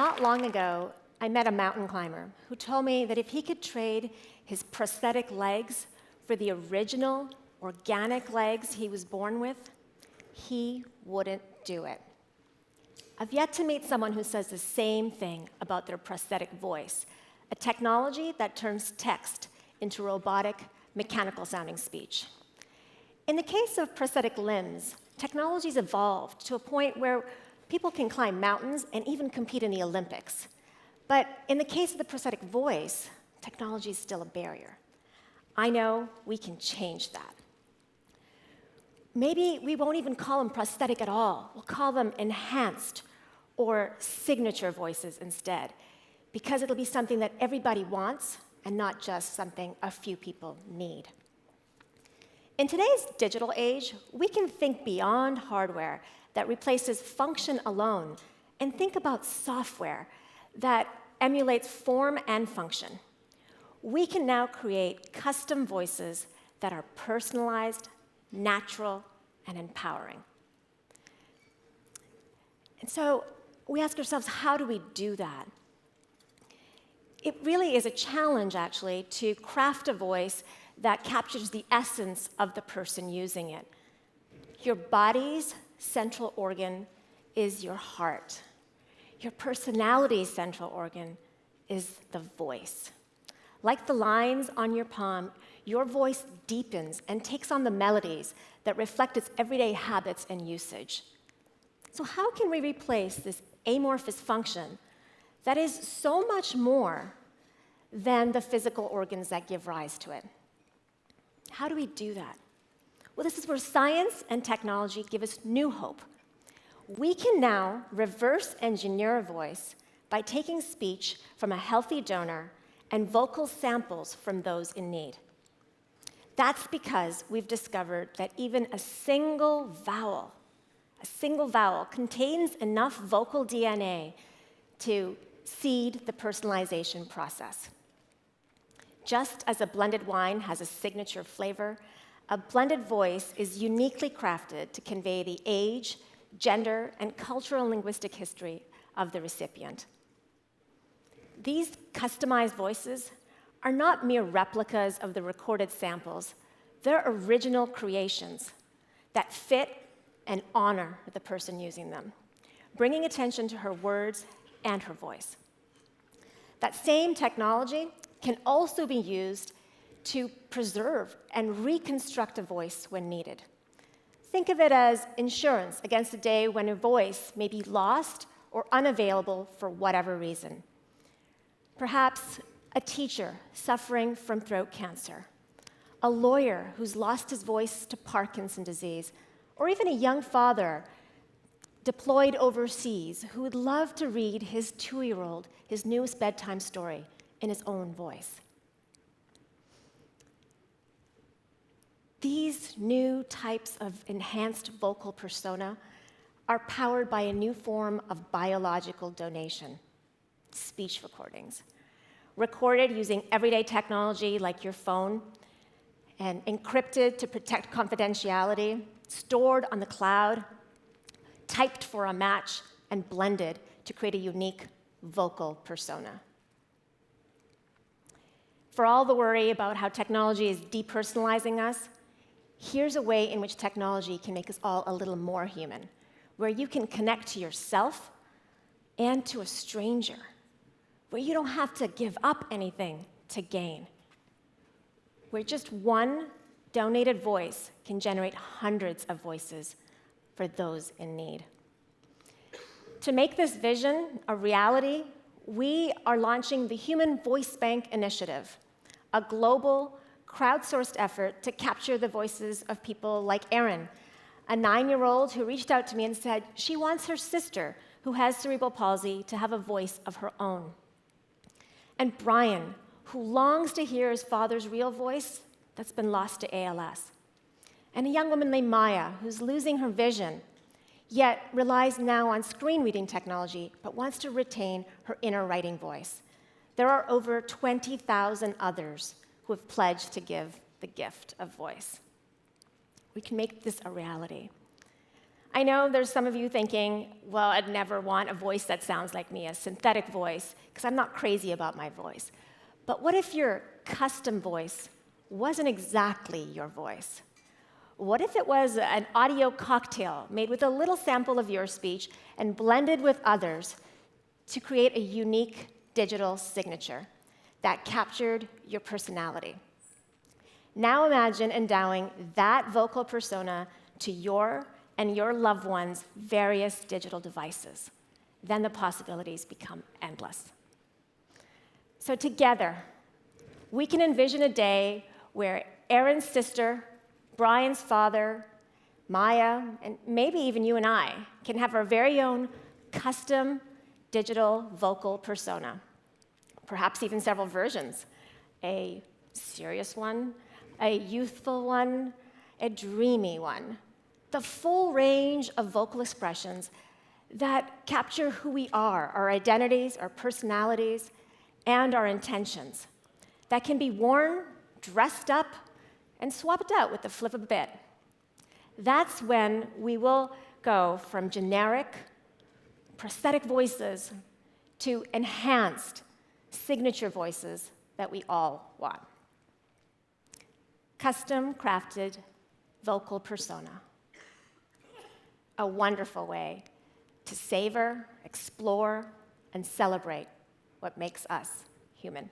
Not long ago, I met a mountain climber who told me that if he could trade his prosthetic legs for the original organic legs he was born with, he wouldn't do it. I've yet to meet someone who says the same thing about their prosthetic voice, a technology that turns text into robotic, mechanical-sounding speech. In the case of prosthetic limbs, technology's evolved to a point where people can climb mountains and even compete in the Olympics. But in the case of the prosthetic voice, technology is still a barrier. I know we can change that. Maybe we won't even call them prosthetic at all. We'll call them enhanced or signature voices instead, because it'll be something that everybody wants and not just something a few people need. In today's digital age, we can think beyond hardware that replaces function alone and think about software that emulates form and function. We can now create custom voices that are personalized, natural, and empowering. And so we ask ourselves, how do we do that? It really is a challenge, actually, to craft a voice that captures the essence of the person using it. Your body's central organ is your heart. Your personality's central organ is the voice. Like the lines on your palm, your voice deepens and takes on the melodies that reflect its everyday habits and usage. So how can we replace this amorphous function that is so much more than the physical organs that give rise to it? How do we do that? Well, this is where science and technology give us new hope. We can now reverse engineer a voice by taking speech from a healthy donor and vocal samples from those in need. That's because we've discovered that even a single vowel contains enough vocal DNA to seed the personalization process. Just as a blended wine has a signature flavor, a blended voice is uniquely crafted to convey the age, gender, and cultural and linguistic history of the recipient. These customized voices are not mere replicas of the recorded samples. They're original creations that fit and honor the person using them, bringing attention to her words and her voice. That same technology can also be used to preserve and reconstruct a voice when needed. Think of it as insurance against a day when a voice may be lost or unavailable for whatever reason. Perhaps a teacher suffering from throat cancer, a lawyer who's lost his voice to Parkinson's disease, or even a young father deployed overseas who would love to read his 2-year-old his newest bedtime story in his own voice. These new types of enhanced vocal persona are powered by a new form of biological donation, speech recordings, recorded using everyday technology like your phone, and encrypted to protect confidentiality, stored on the cloud, typed for a match, and blended to create a unique vocal persona. For all the worry about how technology is depersonalizing us, here's a way in which technology can make us all a little more human, where you can connect to yourself and to a stranger, where you don't have to give up anything to gain, where just one donated voice can generate hundreds of voices for those in need. To make this vision a reality, we are launching the Human Voice Bank Initiative, a global, crowdsourced effort to capture the voices of people like Erin, a 9-year-old who reached out to me and said she wants her sister, who has cerebral palsy, to have a voice of her own. And Brian, who longs to hear his father's real voice that's been lost to ALS. And a young woman named Maya, who's losing her vision, yet relies now on screen reading technology, but wants to retain her inner writing voice. There are over 20,000 others who have pledged to give the gift of voice. We can make this a reality. I know there's some of you thinking, well, I'd never want a voice that sounds like me, a synthetic voice, because I'm not crazy about my voice. But what if your custom voice wasn't exactly your voice? What if it was an audio cocktail made with a little sample of your speech and blended with others to create a unique digital signature that captured your personality? Now imagine endowing that vocal persona to your and your loved ones' various digital devices. Then the possibilities become endless. So together, we can envision a day where Aaron's sister, Brian's father, Maya, and maybe even you and I can have our very own custom digital vocal persona. Perhaps even several versions. A serious one, a youthful one, a dreamy one. The full range of vocal expressions that capture who we are, our identities, our personalities, and our intentions, that can be worn, dressed up, and swapped out with the flip of a bit. That's when we will go from generic, prosthetic voices to enhanced signature voices that we all want. Custom-crafted vocal persona. A wonderful way to savor, explore, and celebrate what makes us human.